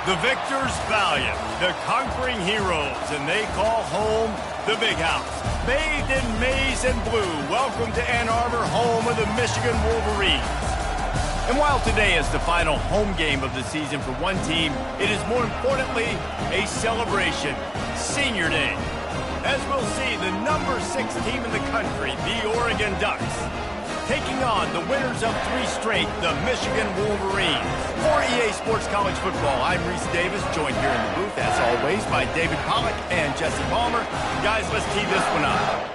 The victors valiant, the conquering heroes, and they call home the Big House. Bathed in maize and blue, welcome to Ann Arbor, home of the Michigan Wolverines. And while today is the final home game of the season for one team, it is more importantly a celebration, Senior Day. As we'll see, the number 6 team in the country, the Oregon Ducks, taking on the winners of 3 straight, the Michigan Wolverines. For EA Sports College Football, I'm Reese Davis, joined here in the booth, as always, by David Pollack and Jesse Palmer. Guys, let's tee this one up.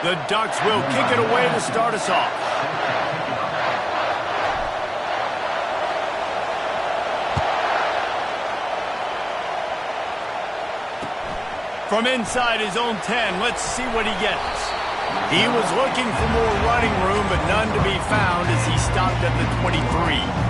The Ducks will kick it away to start us off. From inside his own 10, let's see what he gets. He was looking for more running room, but none to be found as he stopped at the 23.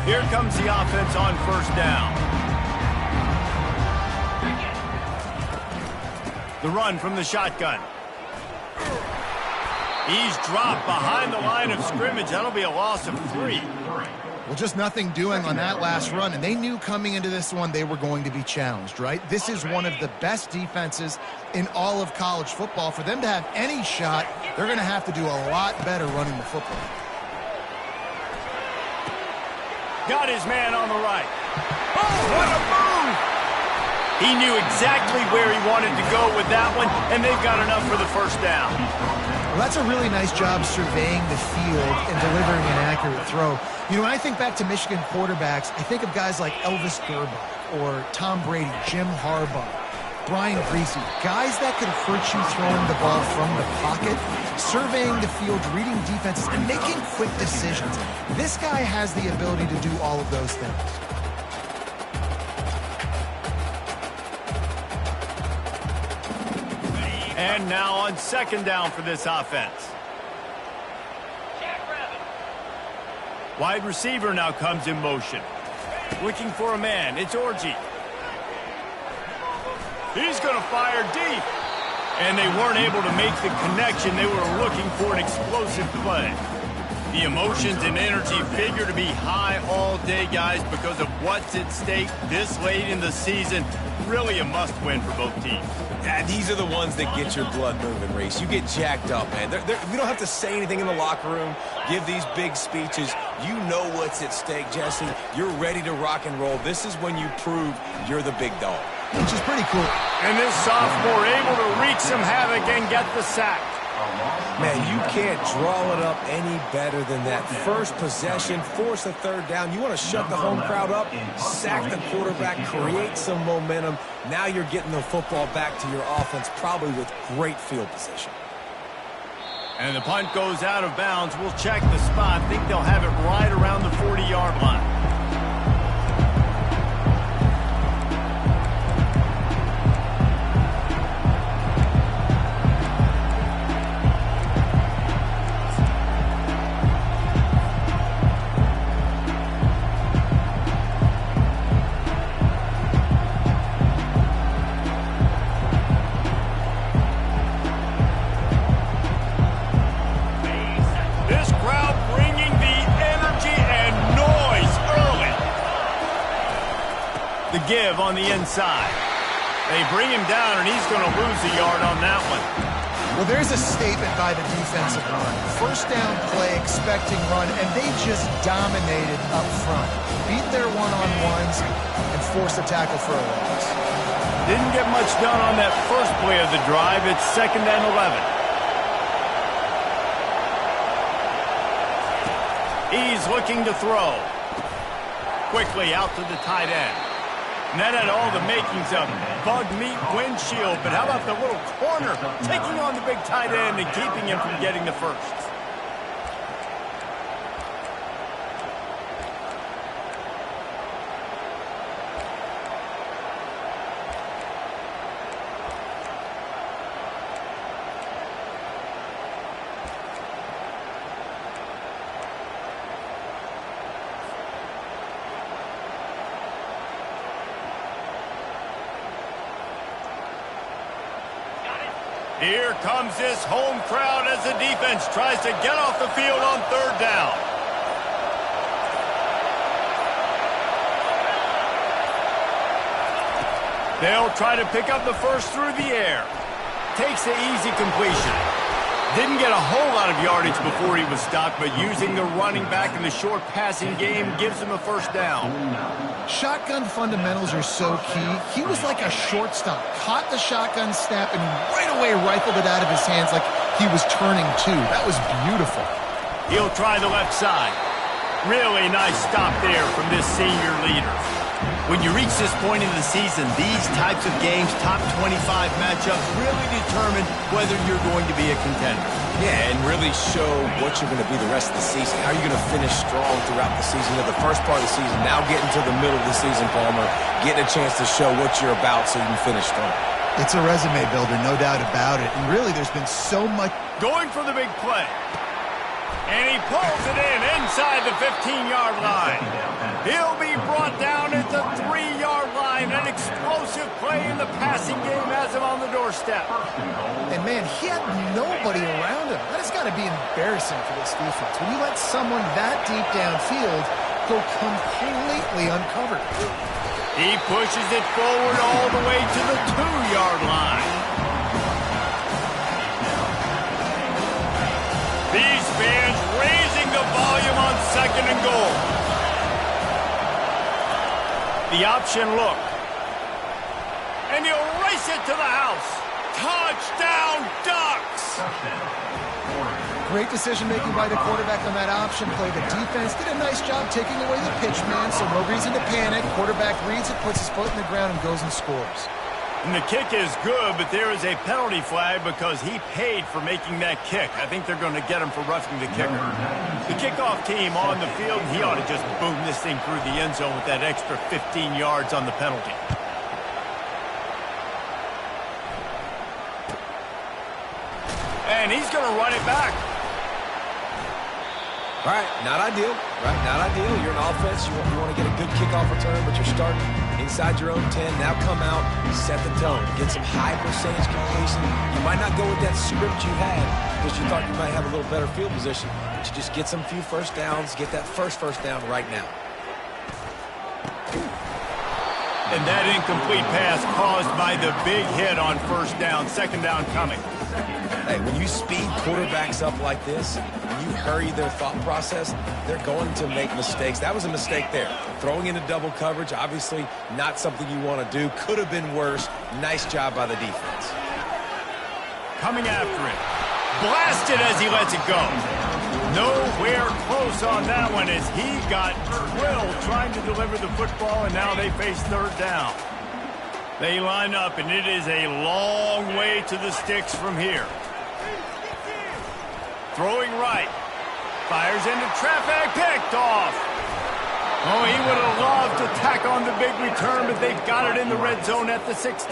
Here comes the offense on first down. The run from the shotgun. He's dropped behind the line of scrimmage. That'll be a loss of 3. Well, just nothing doing on that last run, and they knew coming into this one they were going to be challenged, right? This is one of the best defenses in all of college football. For them to have any shot, they're going to have to do a lot better running the football. Got his man on the right. Oh, what a move! He knew exactly where he wanted to go with that one, and they've got enough for the first down. Well, that's a really nice job surveying the field and delivering an accurate throw. You know, when I think back to Michigan quarterbacks, I think of guys like Elvis Grbac or Tom Brady, Jim Harbaugh, Brian Griese, guys that could hurt you throwing the ball from the pocket, surveying the field, reading defenses, and making quick decisions. This guy has the ability to do all of those things. And now on second down for this offense. Wide receiver now comes in motion. Looking for a man. It's Orji. He's going to fire deep. And they weren't able to make the connection. They were looking for an explosive play. The emotions and energy figure to be high all day, guys, because of what's at stake this late in the season. Really a must-win for both teams. Yeah, these are the ones that get your blood moving, Reese. You get jacked up, man. We don't have to say anything in the locker room, give these big speeches. You know what's at stake, Jesse. You're ready to rock and roll. This is when you prove you're the big dog. Which is pretty cool. And this sophomore able to wreak some havoc and get the sack. Man, you can't draw it up any better than that. First possession, force a third down. You want to shut the home crowd up, sack the quarterback, create some momentum. Now you're getting the football back to your offense, probably with great field position. And the punt goes out of bounds. We'll check the spot. I think they'll have it right around the 40-yard line. Give on the inside. They bring him down, and he's going to lose a yard on that one. Well, there's a statement by the defensive line. First down play, expecting run, and they just dominated up front. Beat their one-on-ones and force a tackle for a loss. Didn't get much done on that first play of the drive. It's 2nd and 11. He's looking to throw. Quickly out to the tight end. And that had all the makings of bug meat windshield, but how about the little corner taking on the big tight end and keeping him from getting the first? Here comes this home crowd as the defense tries to get off the field on third down. They'll try to pick up the first through the air. Takes the easy completion. Didn't get a whole lot of yardage before he was stopped, but using the running back in the short passing game gives him a first down. Shotgun fundamentals are so key. He was like a shortstop. Caught the shotgun snap and right away rifled it out of his hands like he was turning two. That was beautiful. He'll try the left side. Really nice stop there from this senior leader. When you reach this point in the season, these types of games, top 25 matchups, really determine whether you're going to be a contender. Yeah, and really show what you're going to be the rest of the season. How you're going to finish strong throughout the season. The first part of the season, now getting to the middle of the season, Palmer, getting a chance to show what you're about so you can finish strong. It's a resume builder, no doubt about it. And really, there's been so much. Going for the big play. And he pulls it in inside the 15-yard line. He'll be brought down at the 3-yard line. An explosive play in the passing game has him on the doorstep. And, man, he had nobody around him. That has got to be embarrassing for this defense. When you let someone that deep downfield go completely uncovered. He pushes it forward all the way to the 2-yard line. These fans raising the volume on second and goal. The option look. And he'll race it to the house. Touchdown, Ducks! Great decision-making by the quarterback on that option play. The defense did a nice job taking away the pitch man, so no reason to panic. Quarterback reads it, puts his foot in the ground, and goes and scores. And the kick is good, but there is a penalty flag because he paid for making that kick. I think they're going to get him for roughing the kicker. The kickoff team on the field, he ought to just boom this thing through the end zone with that extra 15 yards on the penalty. And he's going to run it back. All right, not ideal, right? Not ideal. You're an offense. You want to get a good kickoff return, but you're starting inside your own 10. Now come out, set the tone, get some high percentage completion. You might not go with that script you had because you thought you might have a little better field position, but you just get some few first downs, get that first down right now. And that incomplete pass caused by the big hit on first down, second down coming. Hey, when you speed quarterbacks up like this, when you hurry their thought process, they're going to make mistakes. That was a mistake there. Throwing into double coverage, obviously not something you want to do. Could have been worse. Nice job by the defense. Coming after it. Blasted as he lets it go. Nowhere close on that one as he got drilled trying to deliver the football, and now they face third down. They line up, and it is a long way to the sticks from here. Throwing right. Fires into traffic. Picked off. Oh, he would have loved to tack on the big return, but they've got it in the red zone at the 16.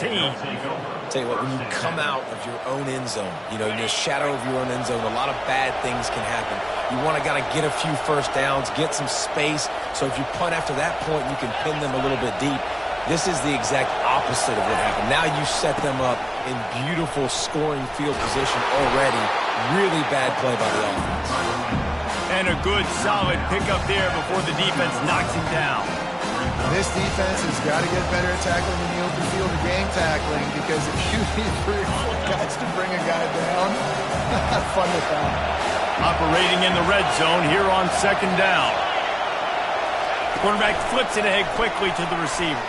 Tell you what, when you come out of your own end zone, in the shadow of your own end zone, a lot of bad things can happen. You want to get a few first downs, get some space, so if you punt after that point, you can pin them a little bit deep. This is the exact opposite of what happened. Now you set them up in beautiful scoring field position already. Really bad play by the offense. And a good, solid pickup there before the defense knocks him down. This defense has got to get better at tackling in the open field and game tackling, because if you need 3 or 4 guys to bring a guy down, have fun with that. Operating in the red zone here on second down. Quarterback flips it ahead quickly to the receiver.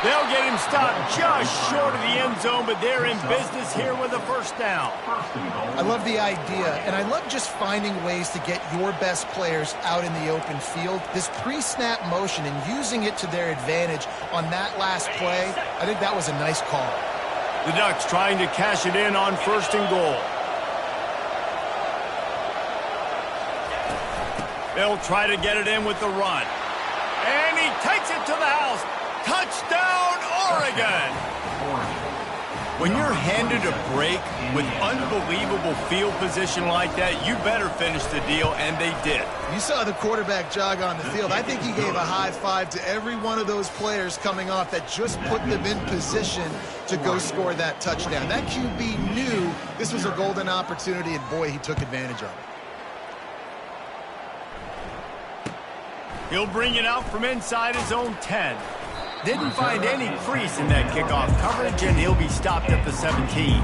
They'll get him stopped just short of the end zone, but they're in business here with a first down. I love the idea, and I love just finding ways to get your best players out in the open field. This pre-snap motion and using it to their advantage on that last play, I think that was a nice call. The Ducks trying to cash it in on first and goal. They'll try to get it in with the run. And he takes it to the house. Touchdown, Oregon! When you're handed a break with unbelievable field position like that, you better finish the deal, and they did. You saw the quarterback jog on the field. I think he gave a high five to every one of those players coming off that just put them in position to go score that touchdown. That QB knew this was a golden opportunity, and boy, he took advantage of it. He'll bring it out from inside his own 10. Didn't find any crease in that kickoff coverage, and he'll be stopped at the 17.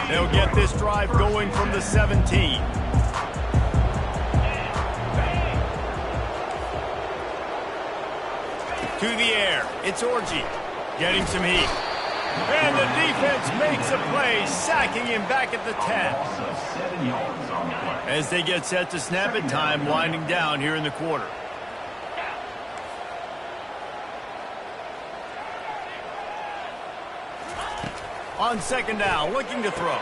They'll get this drive going from the 17. To the air, it's Orji, getting some heat. And the defense makes a play, sacking him back at the 10. As they get set to snap it, time winding down here in the quarter. On second down, looking to throw.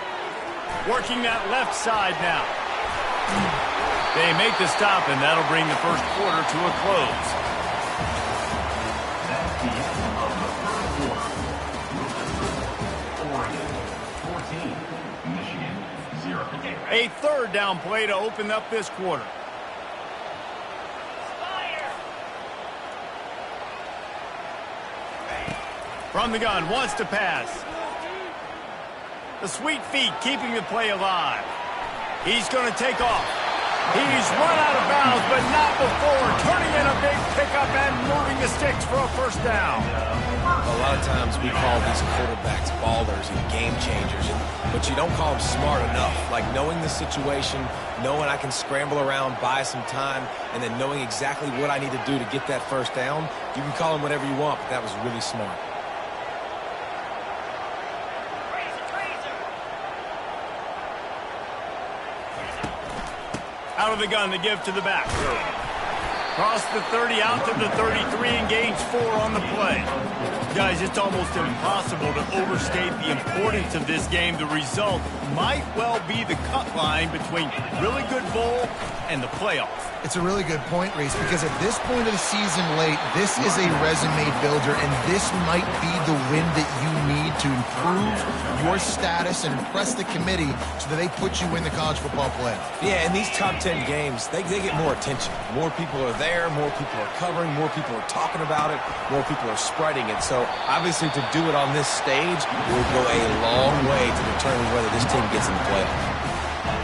Working that left side now. They make the stop, and that'll bring the first quarter to a close. That's the end of the first quarter. Oregon 14, Michigan 0. A third down play to open up this quarter. From the gun, wants to pass. The sweet feet keeping the play alive. He's going to take off. He's run out of bounds, but not before turning in a big pickup and moving the sticks for a first down. A lot of times we call these quarterbacks ballers and game changers, but you don't call them smart enough. Like knowing the situation, knowing I can scramble around, buy some time, and then knowing exactly what I need to do to get that first down. You can call them whatever you want, but that was really smart. Out of the gun to give to the back. Cross the 30 out to the 33 and gains 4 on the play. Guys, it's almost impossible to overstate the importance of this game. The result might well be the cut line between really good bowl and the playoffs. It's a really good point, Reese, because at this point of the season late, this is a resume builder, and this might be the win that you need to improve your status and impress the committee so that they put you in the college football playoff. Yeah, in these top 10 games, they get more attention. More people are there, more people are covering, more people are talking about it, more people are spreading it. So obviously to do it on this stage will go a long way to determine whether this team gets in the playoff.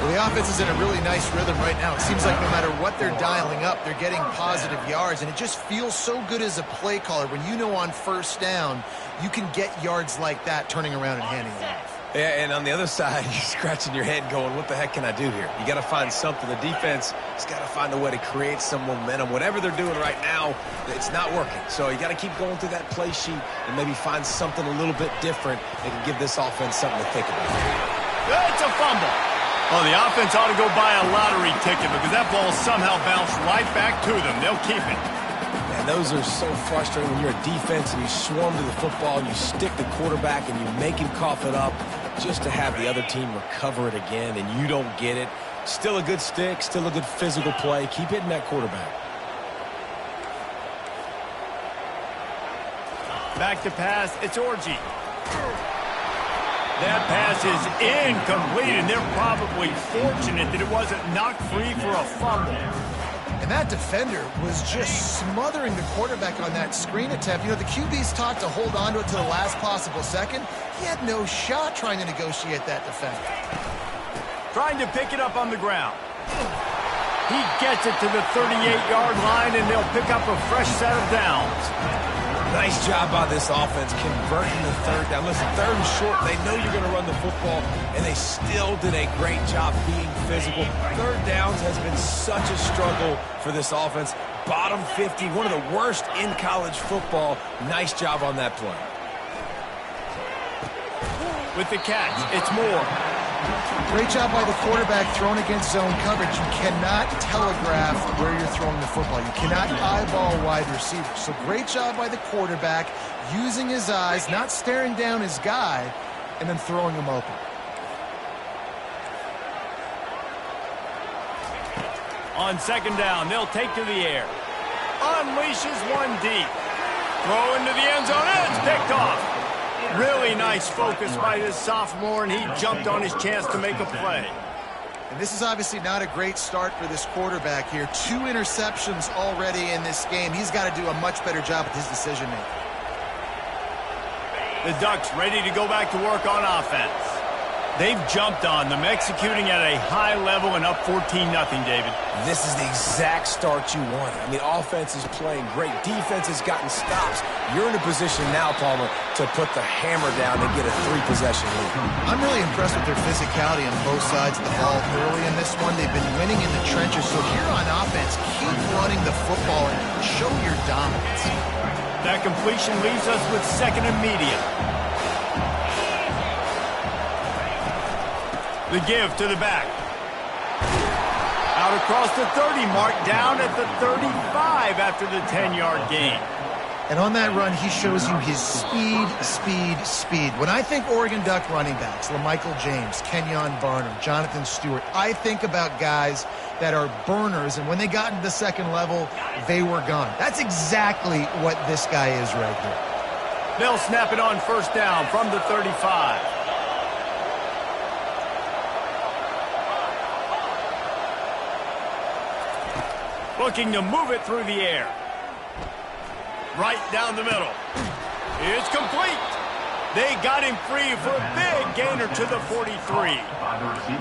Well, the offense is in a really nice rhythm right now. It seems like no matter what they're dialing up, they're getting positive yards, and it just feels so good as a play caller when you know on first down you can get yards like that turning around and handing it off. Yeah, and on the other side, you're scratching your head going, what the heck can I do here? You got to find something. The defense has got to find a way to create some momentum. Whatever they're doing right now, it's not working. So you got to keep going through that play sheet and maybe find something a little bit different that can give this offense something to think about. It's a fumble. Well, the offense ought to go buy a lottery ticket because that ball somehow bounced right back to them. They'll keep it. And those are so frustrating when you're a defense and you swarm to the football and you stick the quarterback and you make him cough it up just to have the other team recover it again and you don't get it. Still a good stick, still a good physical play. Keep hitting that quarterback. Back to pass, it's Orji. That pass is incomplete, and they're probably fortunate that it wasn't knocked free for a fumble. And that defender was just smothering the quarterback on that screen attempt. You know, the QB's taught to hold on to it to the last possible second. He had no shot trying to negotiate that defender. Trying to pick it up on the ground. He gets it to the 38-yard line, and they'll pick up a fresh set of downs. Nice job by this offense converting the third down. Listen, third and short, they know you're going to run the football, and they still did a great job being physical. Third downs has been such a struggle for this offense. Bottom 50, one of the worst in college football. Nice job on that play. With the catch, it's Moore. Great job by the quarterback throwing against zone coverage. You cannot telegraph where you're throwing the football. You cannot eyeball wide receivers. So great job by the quarterback using his eyes, not staring down his guy, and then throwing him open. On second down, they'll take to the air. Unleashes one deep. Throw into the end zone, and it's picked off. Really nice focus by this sophomore, and he jumped on his chance to make a play. And this is obviously not a great start for this quarterback here. 2 interceptions already in this game. He's got to do a much better job with his decision-making. The Ducks ready to go back to work on offense. They've jumped on them, executing at a high level and up 14-0, David. This is the exact start you want. I mean, offense is playing great. Defense has gotten stops. You're in a position now, Palmer, to put the hammer down and get a 3-possession lead. I'm really impressed with their physicality on both sides of the ball early in this one. They've been winning in the trenches. So here on offense, keep running the football and show your dominance. That completion leaves us with 2nd and medium. The give to the back. Out across the 30 mark, down at the 35 after the 10-yard gain. And on that run, he shows you his speed. When I think Oregon Duck running backs, LaMichael James, Kenyon Barner, Jonathan Stewart, I think about guys that are burners, and when they got into the second level, they were gone. That's exactly what this guy is right here. They'll snap it on 1st down from the 35. Looking to move it through the air. Right down the middle. It's complete. They got him free for a big gainer to the 43. All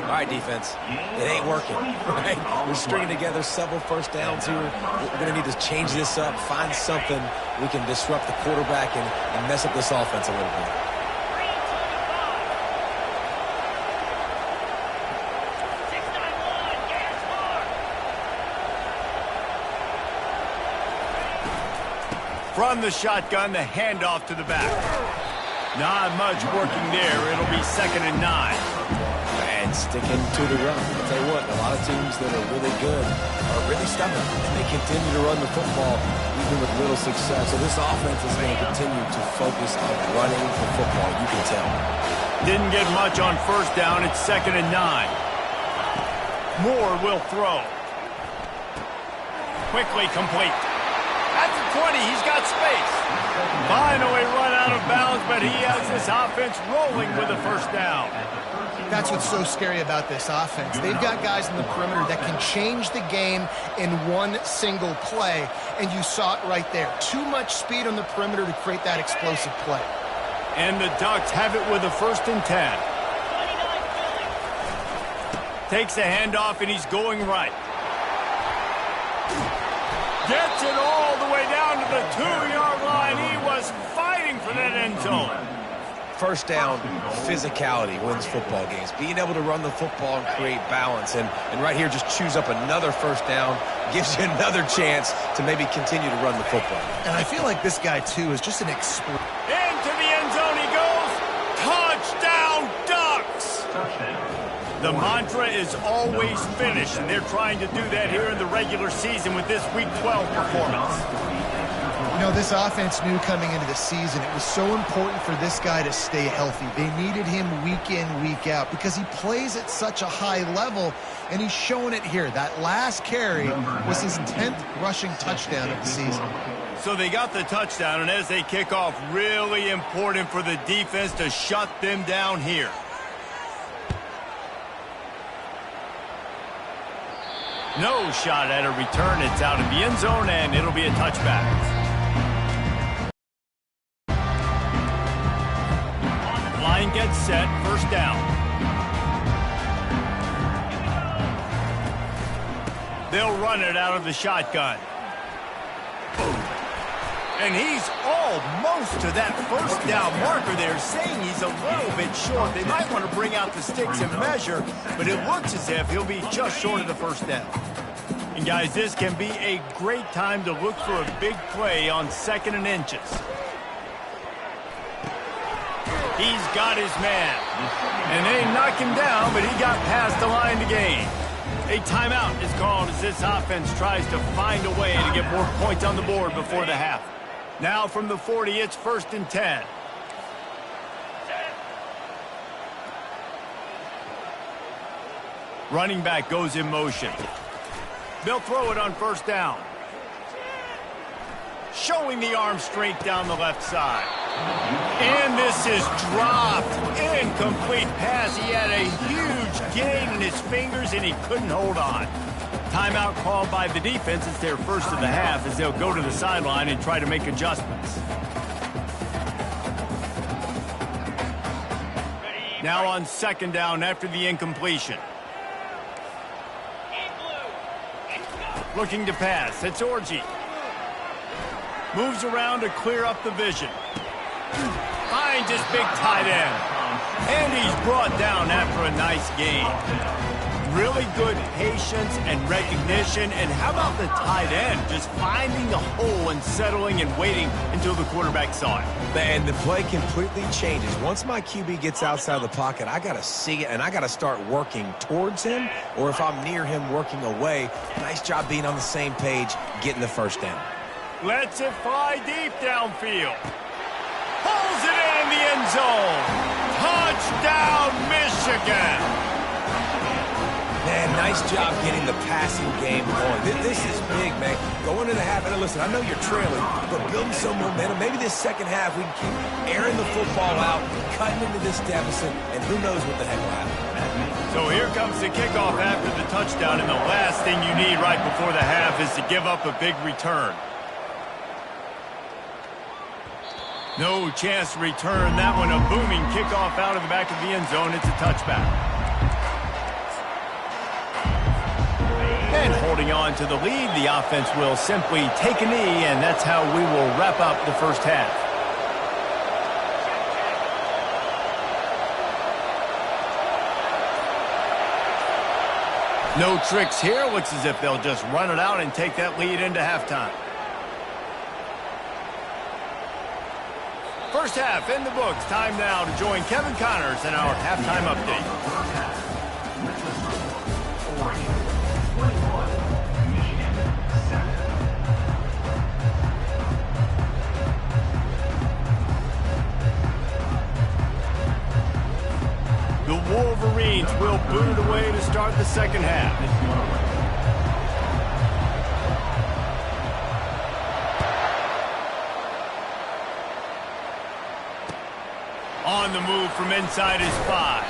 right, defense. It ain't working, right? We're stringing together several 1st downs here. We're going to need to change this up, find something we can disrupt the quarterback and mess up this offense a little bit. From the shotgun, the handoff to the back. Not much working there. It'll be 2nd and 9. And sticking to the run. I'll tell you what, a lot of teams that are really good are really stubborn. And they continue to run the football even with little success. So this offense is going to continue to focus on running the football. You can tell. Didn't get much on 1st down. It's 2nd and 9. Moore will throw. Quickly complete. At the 20, he's got space. Finally run out of bounds, but he has this offense rolling with a 1st down. That's what's so scary about this offense. They've got guys in the perimeter that can change the game in one single play, and you saw it right there. Too much speed on the perimeter to create that explosive play. And the Ducks have it with a 1st and 10. Takes the handoff, and he's going right. Gets it all the way down to the 2-yard line. He was fighting for that end zone. 1st down, physicality wins football games. Being able to run the football and create balance. And right here, just choose up another 1st down. Gives you another chance to maybe continue to run the football. And I feel like this guy, too, is just an explosion. Into the end zone he goes. Touchdown, Ducks! The mantra is always finish, and they're trying to do that here in the regular season with this Week 12 performance. You know, this offense knew coming into the season it was so important for this guy to stay healthy. They needed him week in, week out because he plays at such a high level, and he's showing it here. That last carry was his 10th rushing touchdown of the season. So they got the touchdown, and as they kick off, really important for the defense to shut them down here. No shot at a return. It's out of the end zone, and it'll be a touchback. Line gets set. 1st down. They'll run it out of the shotgun. And he's almost to that 1st down marker there, saying he's a little bit short. They might want to bring out the sticks and measure, but it looks as if he'll be just short of the 1st down. And guys, this can be a great time to look for a big play on 2nd and inches. He's got his man. And they knock him down, but he got past the line to gain. A timeout is called as this offense tries to find a way to get more points on the board before the half. Now from the 40, it's 1st and 10. Running back goes in motion. They'll throw it on 1st down. Showing the arm strength down the left side. And this is dropped. Incomplete pass. He had a huge gain in his fingers, and he couldn't hold on. Timeout called by the defense. It's their first of the half as they'll go to the sideline and try to make adjustments. Now on second down after the incompletion. Looking to pass. It's Orji. Moves around to clear up the vision. Finds his big tight end. And he's brought down after a nice gain. Really good patience and recognition. And how about the tight end just finding the hole and settling and waiting until the quarterback saw it. And the play completely changes. Once my QB gets outside the pocket, I got to see it, and I got to start working towards him, or if I'm near him, working away. Nice job being on the same page, getting the first down. Lets it fly deep downfield. Pulls it in the end zone. Touchdown, Michigan. Man, nice job getting the passing game going. This is big, man. Going into the half, and listen, I know you're trailing, but building some momentum. Maybe this second half we can keep airing the football out, cutting into this deficit, and who knows what the heck will happen. So here comes the kickoff after the touchdown, and the last thing you need right before the half is to give up a big return. No chance to return that one. A booming kickoff out of the back of the end zone. It's a touchback. And holding on to the lead, the offense will simply take a knee, and that's how we will wrap up the first half. No tricks here. Looks as if they'll just run it out and take that lead into halftime. First half in the books. Time now to join Kevin Connors in our halftime update. The Wolverines will boot it away to start the second half. On the move from inside his 5.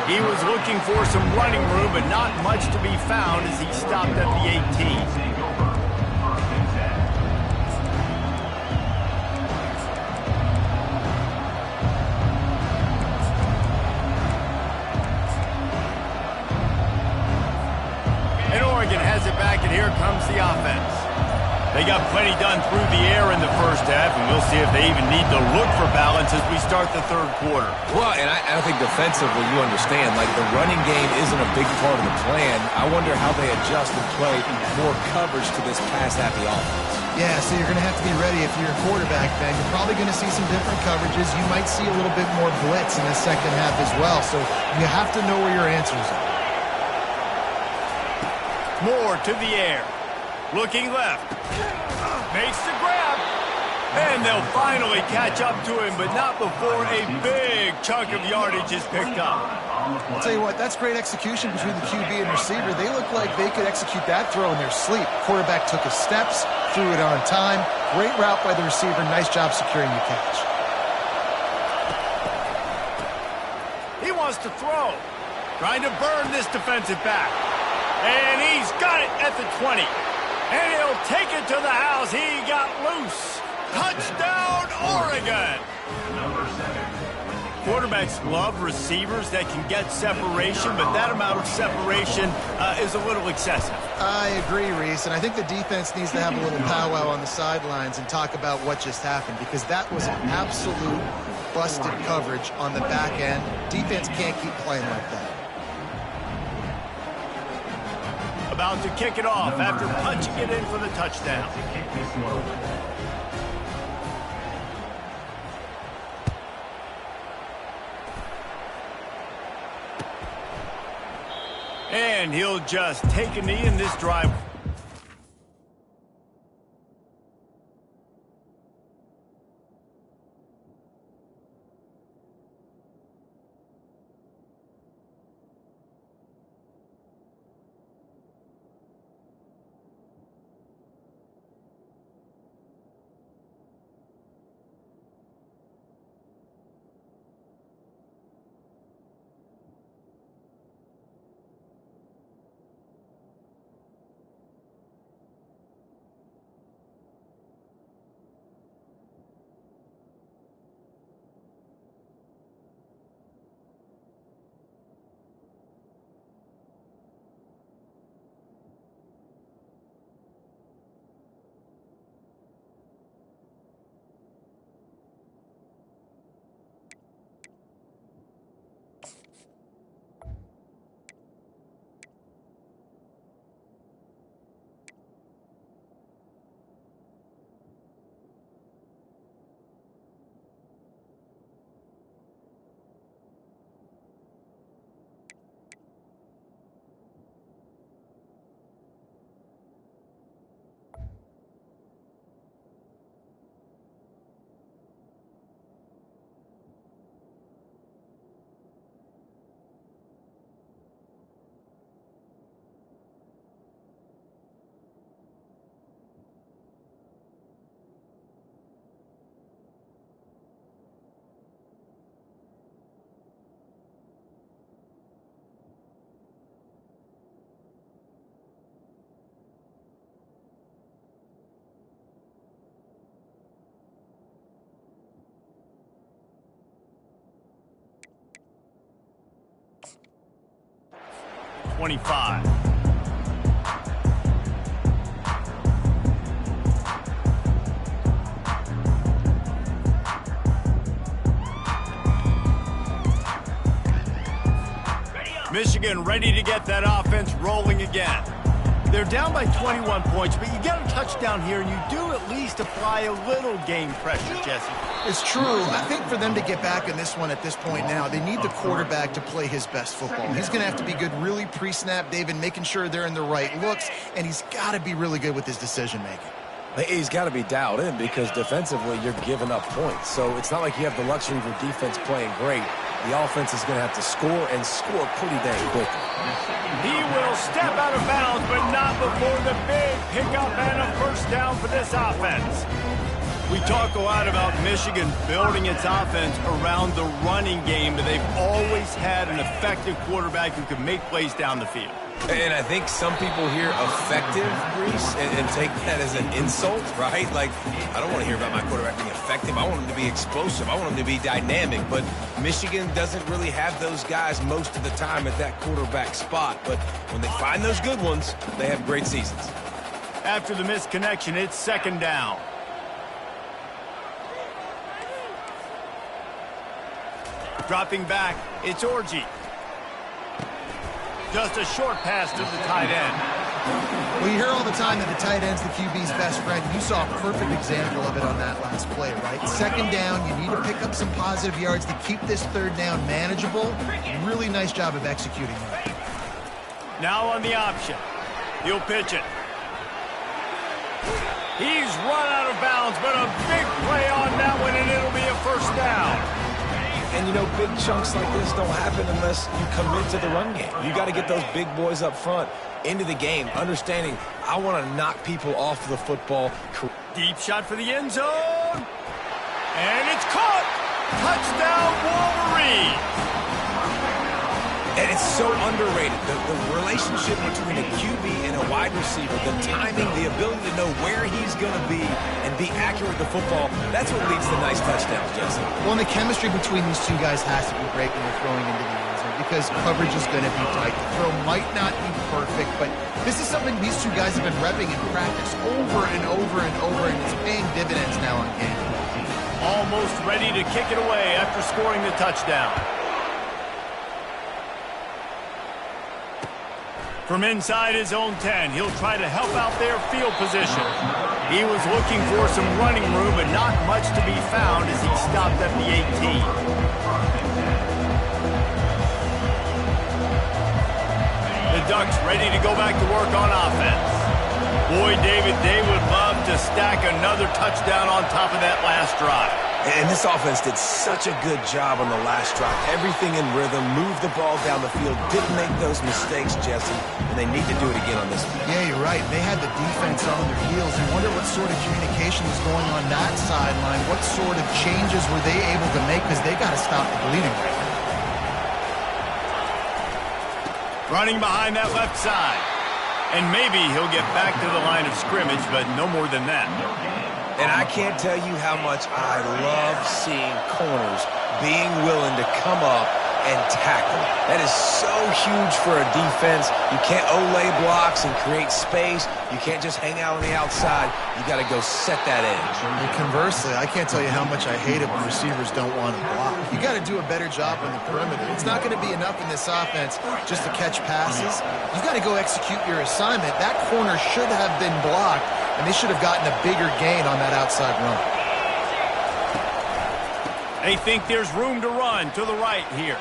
He was looking for some running room, but not much to be found as he stopped at the 18. Has it back, and here comes the offense. They got plenty done through the air in the first half, and we'll see if they even need to look for balance as we start the third quarter. Well, and I think defensively, you understand, like the running game isn't a big part of the plan. I wonder how they adjust and play more coverage to this pass-happy offense. Yeah, so you're going to have to be ready if you're a quarterback, Ben. You're probably going to see some different coverages. You might see a little bit more blitz in the second half as well, so you have to know where your answers are. Moore to the air. Looking left. Makes the grab. And they'll finally catch up to him, but not before a big chunk of yardage is picked up. I'll tell you what, that's great execution between the QB and receiver. They look like they could execute that throw in their sleep. Quarterback took his steps, threw it on time. Great route by the receiver. Nice job securing the catch. He wants to throw. Trying to burn this defensive back. And he's got it at the 20. And he'll take it to the house. He got loose. Touchdown, Oregon. Quarterbacks love receivers that can get separation, but that amount of separation is a little excessive. I agree, Reese, and I think the defense needs to have a little powwow on the sidelines and talk about what just happened, because that was an absolute busted coverage on the back end. Defense can't keep playing like that. About to kick it off after punching it in for the touchdown. And he'll just take a knee in this drive. 25. Michigan ready to get that offense rolling again. They're down by 21 points, but you get a touchdown here, and you do at least apply a little game pressure, Jesse. It's true. I think for them to get back in this one at this point now, they need the quarterback to play his best football. He's going to have to be good really pre-snap, David, making sure they're in the right looks, and he's got to be really good with his decision-making. He's got to be dialed in because defensively you're giving up points. So it's not like you have the luxury of your defense playing great. The offense is going to have to score and score pretty dang quickly. He will step out of bounds, but not before the big pickup and a first down for this offense. We talk a lot about Michigan building its offense around the running game, but they've always had an effective quarterback who can make plays down the field. And I think some people hear effective, Reese, and take that as an insult, right? Like, I don't want to hear about my quarterback being effective. I want him to be explosive. I want him to be dynamic. But Michigan doesn't really have those guys most of the time at that quarterback spot. But when they find those good ones, they have great seasons. After the missed connection, it's second down. Dropping back, it's Orji. Just a short pass to the tight end. Well, you hear all the time that the tight end's the QB's best friend. You saw a perfect example of it on that last play, right? Second down, you need to pick up some positive yards to keep this third down manageable. Really nice job of executing that. Now on the option. He'll pitch it. He's run out of bounds, but a big play on that one, and it'll be a first down. And, you know, big chunks like this don't happen unless you commit to the run game. You got to get those big boys up front into the game, understanding I want to knock people off the football. Deep shot for the end zone. And it's caught. Touchdown, Wolverine. And it's so underrated. The relationship between a QB and a wide receiver, the timing, the ability to know where he's going to be and be accurate with the football, that's what leads to nice touchdowns, Justin. Well, and the chemistry between these two guys has to be great when they're throwing into the end zone because coverage is going to be tight. The throw might not be perfect, but this is something these two guys have been repping in practice over and over and over, and it's paying dividends now on game. Almost ready to kick it away after scoring the touchdown. From inside his own 10, he'll try to help out their field position. He was looking for some running room, but not much to be found as he stopped at the 18. The Ducks ready to go back to work on offense. Boy, David, they would love to stack another touchdown on top of that last drive. And this offense did such a good job on the last drive. Everything in rhythm, moved the ball down the field, didn't make those mistakes, Jesse, and they need to do it again on this one. Yeah, you're right. They had the defense on their heels. You wonder what sort of communication was going on that sideline. What sort of changes were they able to make because they got to stop the bleeding right now. Running behind that left side. And maybe he'll get back to the line of scrimmage, but no more than that. And I can't tell you how much I love seeing corners being willing to come up and tackle. That is so huge for a defense. You can't olay blocks and create space. You can't just hang out on the outside. You got to go set that edge. And conversely, I can't tell you how much I hate it when receivers don't want to block. You got to do a better job on the perimeter. It's not going to be enough in this offense just to catch passes. You got to go execute your assignment. That corner should have been blocked, and they should have gotten a bigger gain on that outside run. They think there's room to run to the right here.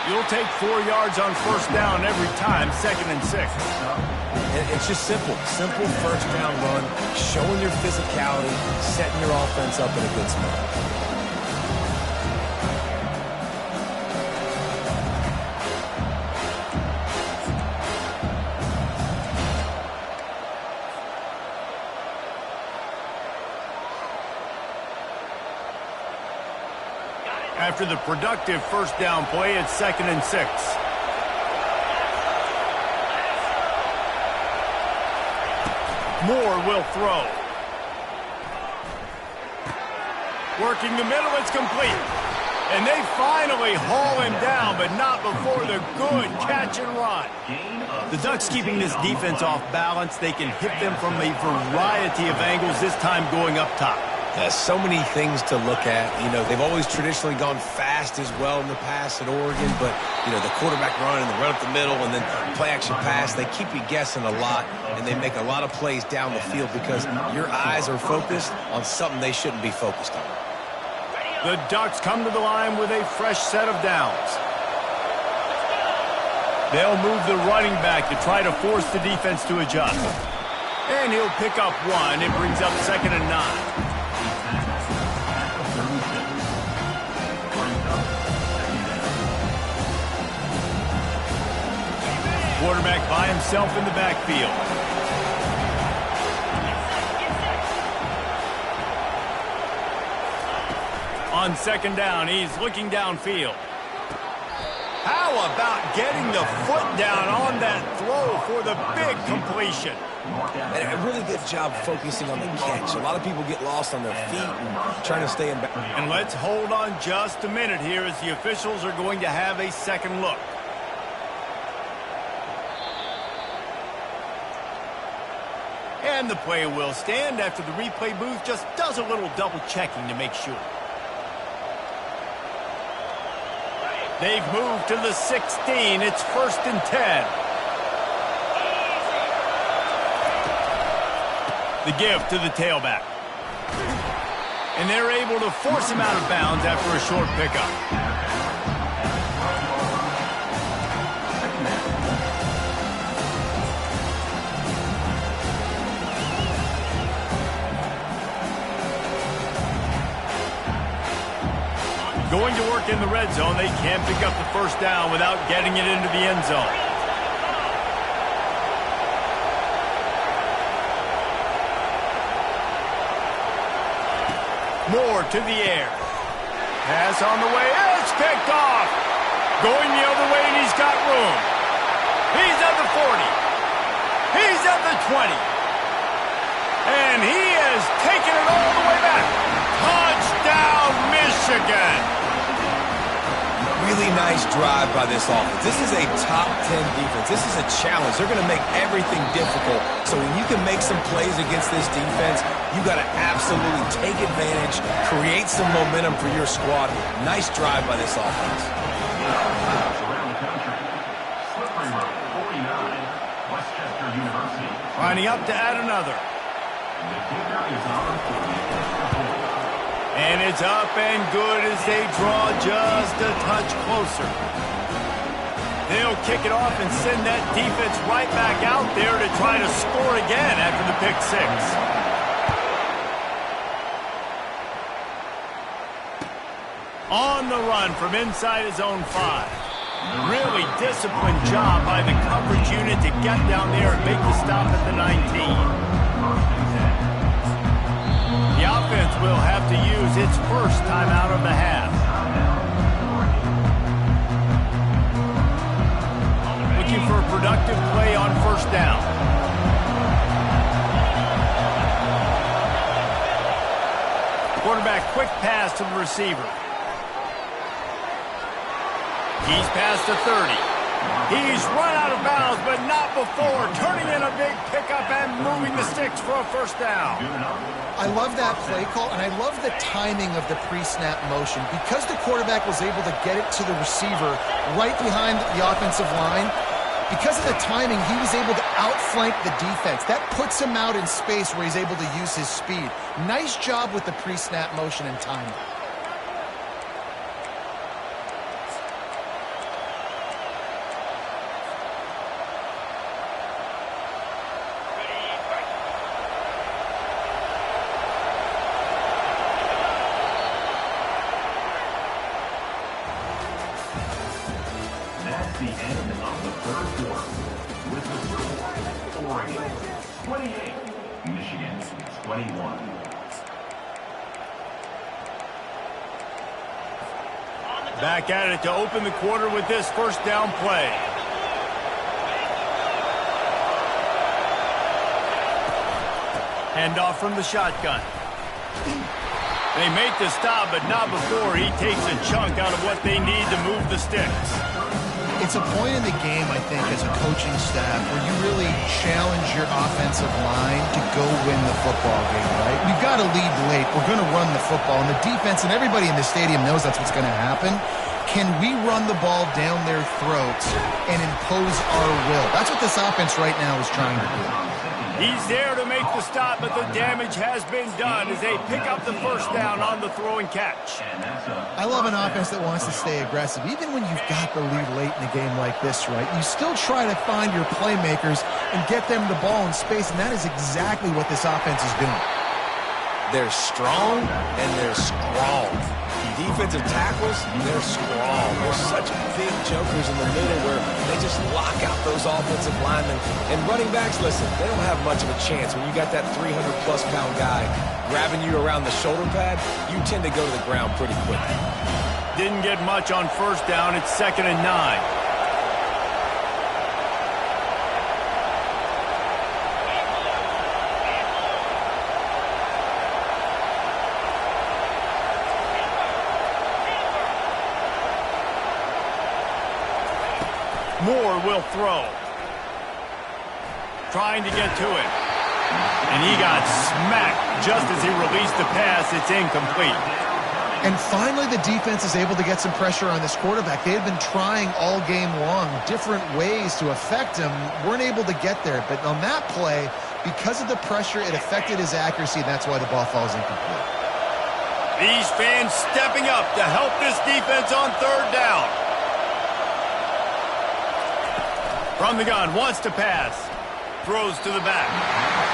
You'll take 4 yards on first down every time, 2nd and 6. It's just simple. Simple first down run, showing your physicality, setting your offense up in a good spot. After the productive first down play, it's 2nd and 6. Moore will throw. Working the middle, it's complete. And they finally haul him down, but not before the good catch and run. The Ducks keeping this defense off balance. They can hit them from a variety of angles, this time going up top. There's so many things to look at. You know, they've always traditionally gone fast as well in the past at Oregon, but, you know, the quarterback run and the run up the middle and then play-action pass, they keep you guessing a lot, and they make a lot of plays down the field because your eyes are focused on something they shouldn't be focused on. The Ducks come to the line with a fresh set of downs. They'll move the running back to try to force the defense to adjust. And he'll pick up one. It brings up 2nd and 9. Quarterback by himself in the backfield. On 2nd down, he's looking downfield. How about getting the foot down on that throw for the big completion? And a really good job focusing on the catch. A lot of people get lost on their feet and trying to stay in back. And let's hold on just a minute here as the officials are going to have a second look. And the play will stand after the replay booth just does a little double checking to make sure. They've moved to the 16. It's 1st and 10. The give to the tailback. And they're able to force him out of bounds after a short pickup. Going to work in the red zone. They can't pick up the first down without getting it into the end zone. Moore to the air. Pass on the way. It's picked off. Going the other way, and he's got room. He's at the 40. He's at the 20. And he has taken it all the way back. Touchdown, Michigan. Really nice drive by this offense. This is a top 10 defense. This is a challenge. They're going to make everything difficult. So when you can make some plays against this defense, you got to absolutely take advantage, create some momentum for your squad. Nice drive by this offense. Around the country. Slippery road, 49, Westchester University. Lining up to add another. The kicker is on for the extra point. And it's up and good as they draw just a touch closer. They'll kick it off and send that defense right back out there to try to score again after the pick six. On the run from inside his own 5. Really disciplined job by the coverage unit to get down there and make the stop at the 19. The offense will have to use its first timeout of the half. Looking for a productive play on 1st down. Quarterback quick pass to the receiver. He's past the 30. He's run out of bounds, but not before turning in a big pickup and moving the sticks for a 1st down. I love that play call, and I love the timing of the pre-snap motion. Because the quarterback was able to get it to the receiver right behind the offensive line, because of the timing, he was able to outflank the defense. That puts him out in space where he's able to use his speed. Nice job with the pre-snap motion and timing. That's the end of the 3rd quarter. With the score, Oregon 28, Michigan 21. Back at it to open the quarter with this 1st down play. Handoff from the shotgun. They make the stop, but not before he takes a chunk out of what they need to move the sticks. It's a point in the game, I think, as a coaching staff where you really challenge your offensive line to go win the football game, right? We've got to lead late. We're going to run the football. And the defense and everybody in the stadium knows that's what's going to happen. Can we run the ball down their throats and impose our will? That's what this offense right now is trying to do. He's there to make the stop, but the damage has been done as they pick up the first down on the throw and catch. I love an offense that wants to stay aggressive. Even when you've got the lead late in a game like this, right, you still try to find your playmakers and get them the ball in space, and that is exactly what this offense is doing. They're strong and they're strong. Defensive tackles, they're strong. They're such big jokers in the middle where they just lock out those offensive linemen. And running backs, listen, they don't have much of a chance. When you got that 300-plus pound guy grabbing you around the shoulder pad, you tend to go to the ground pretty quickly. Didn't get much on first down. It's 2nd and 9. Moore will throw. Trying to get to it. And he got smacked just as he released the pass. It's incomplete. And finally, the defense is able to get some pressure on this quarterback. They had been trying all game long different ways to affect him. Weren't able to get there. But on that play, because of the pressure, it affected his accuracy. And that's why the ball falls incomplete. These fans stepping up to help this defense on third down. From the gun, wants to pass. Throws to the back.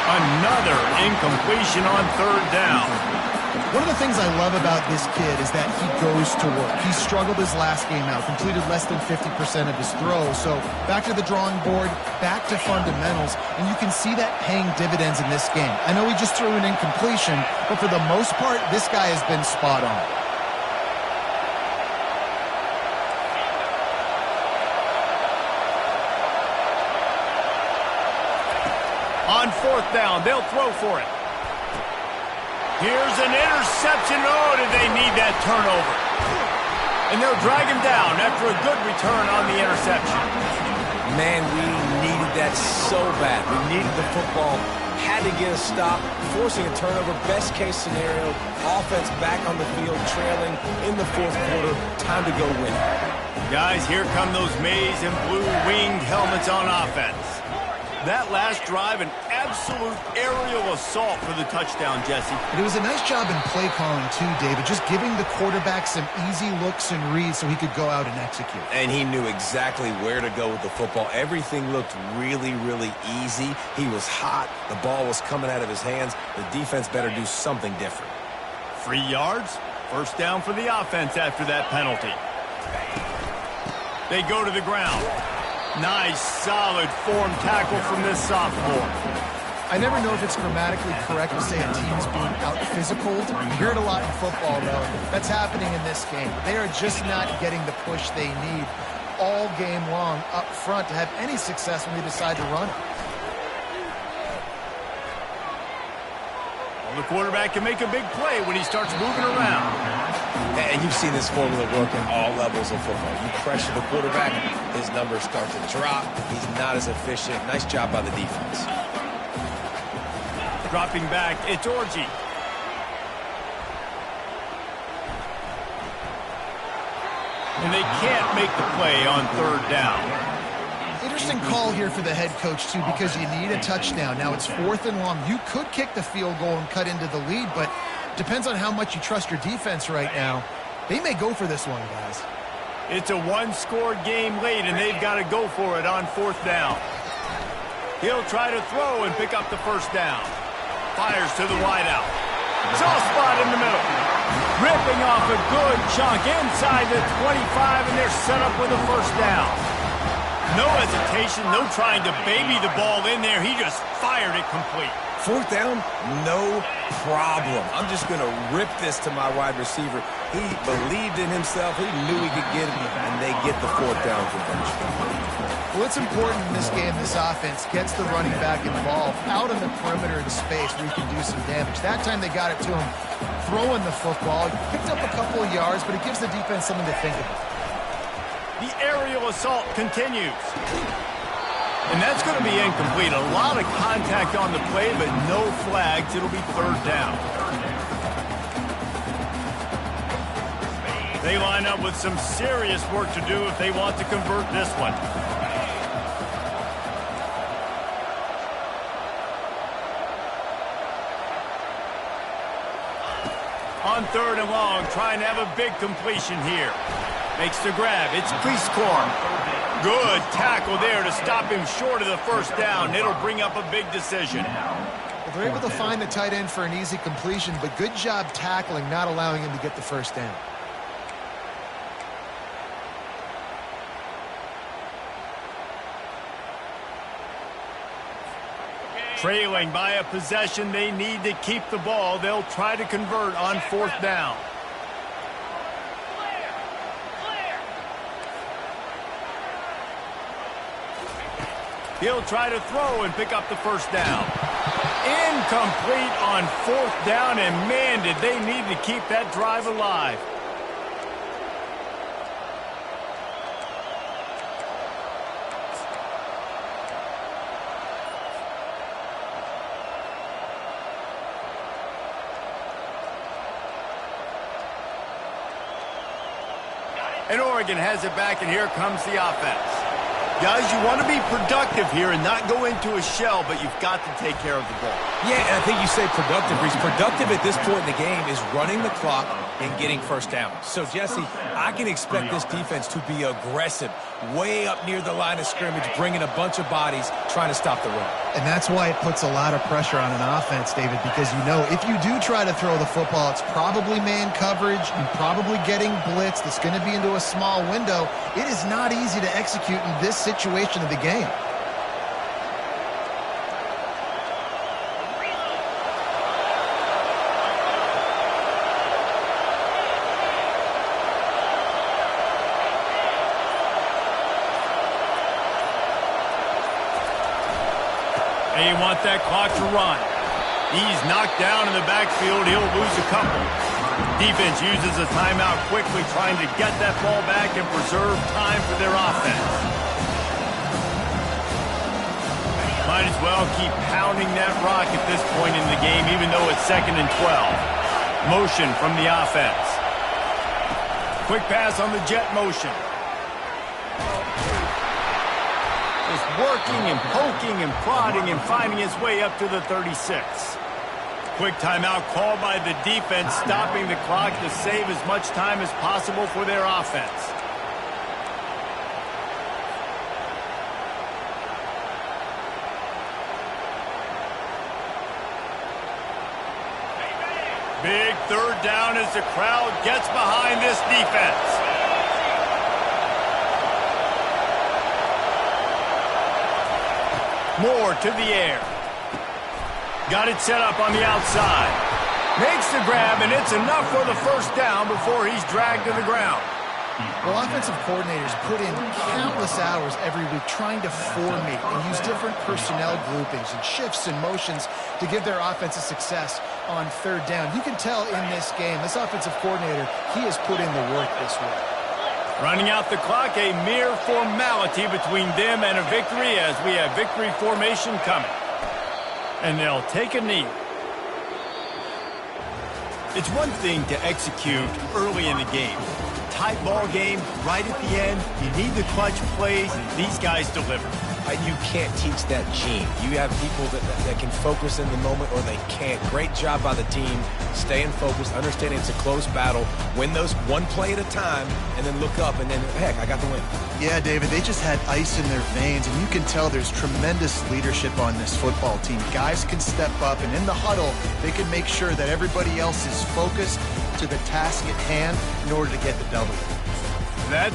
Another incompletion on third down. One of the things I love about this kid is that he goes to work. He struggled his last game out, completed less than 50% of his throws. So back to the drawing board, back to fundamentals, and you can see that paying dividends in this game. I know he just threw an incompletion, but for the most part, this guy has been spot on. On fourth down, they'll throw for it. Here's an interception. Oh, did they need that turnover? And they'll drag him down after a good return on the interception. Man, we needed that so bad. We needed the football. Had to get a stop, forcing a turnover. Best case scenario, offense back on the field, trailing in the fourth quarter. Time to go win. Guys, here come those maize and blue winged helmets on offense. That last drive, an absolute aerial assault for the touchdown, Jesse. But it was a nice job in play calling, too, David, just giving the quarterback some easy looks and reads so he could go out and execute. And he knew exactly where to go with the football. Everything looked really, really easy. He was hot. The ball was coming out of his hands. The defense better do something different. 3 yards, first down for the offense after that penalty. They go to the ground. Nice, solid form tackle from this sophomore. I never know if it's grammatically correct to say a team's being out-physical. You hear it a lot in football, though. That's happening in this game. They are just not getting the push they need all game long up front to have any success when they decide to run it. Well, the quarterback can make a big play when he starts moving around. And you've seen this formula work at all levels of football. You pressure the quarterback, his numbers start to drop. He's not as efficient. Nice job by the defense. Dropping back, it's Orji. And they can't make the play on third down. Interesting call here for the head coach, too, because you need a touchdown. Now it's 4th and long. You could kick the field goal and cut into the lead, but depends on how much you trust your defense right now. They may go for this one, guys. It's a one-score game late, and they've got to go for it on 4th down. He'll try to throw and pick up the first down. Fires to the wideout. Soft spot in the middle. Ripping off a good chunk inside the 25, and they're set up with a first down. No hesitation, no trying to baby the ball in there. He just fired it complete. 4th down, no problem. I'm just going to rip this to my wide receiver. He believed in himself. He knew he could get it, and they get the 4th down conversion. Well, it's important in this game this offense gets the running back involved out on the perimeter in space where you can do some damage. That time they got it to him throwing the football. Picked up a couple of yards, but it gives the defense something to think about. The aerial assault continues. And that's going to be incomplete. A lot of contact on the play, but no flags. It'll be third down. They line up with some serious work to do if they want to convert this one. On third and long, trying to have a big completion here. Makes the grab. It's Prescorn. Good tackle there to stop him short of the first down. It'll bring up a big decision. Well, they're able to find the tight end for an easy completion, but good job tackling, not allowing him to get the first down. Trailing by a possession, they need to keep the ball. They'll try to convert on fourth down. He'll try to throw and pick up the first down. Incomplete on fourth down, and man, did they need to keep that drive alive. And Oregon has it back, and here comes the offense. Guys, you want to be productive here and not go into a shell, but you've got to take care of the ball. Yeah, and I think you say productive, Reese. Productive at this point in the game is running the clock and getting first down. So, Jesse, I can expect this defense to be aggressive, way up near the line of scrimmage, bringing a bunch of bodies, trying to stop the run. And that's why it puts a lot of pressure on an offense, David, because you know if you do try to throw the football, it's probably man coverage, you're probably getting blitz that's going to be into a small window. It is not easy to execute in this situation of the game. They want that clock to run. He's knocked down in the backfield. He'll lose a couple. Defense uses a timeout quickly, trying to get that ball back and preserve time for their offense. Might as well keep pounding that rock at this point in the game, even though it's 2nd and 12. Motion from the offense. Quick pass on the jet motion. Just working and poking and prodding and finding his way up to the 36. Quick timeout called by the defense, stopping the clock to save as much time as possible for their offense. Big third down as the crowd gets behind this defense. Moore to the air. Got it set up on the outside. Makes the grab, and it's enough for the first down before he's dragged to the ground. Well, offensive coordinators put in countless hours every week trying to formate and use different personnel groupings and shifts and motions to give their offense a success on third down. You can tell in this game, this offensive coordinator, he has put in the work this week. Running out the clock, a mere formality between them and a victory as we have victory formation coming. And they'll take a knee. It's one thing to execute early in the game. Tight ball game, right at the end. You need the clutch plays, and these guys deliver. You can't teach that gene. You have people that can focus in the moment or they can't. Great job by the team, staying focused, understanding it's a close battle, win those one play at a time, and then look up, and then, heck, I got the win. Yeah, David, they just had ice in their veins, and you can tell there's tremendous leadership on this football team. Guys can step up, and in the huddle, they can make sure that everybody else is focused to the task at hand in order to get the W. That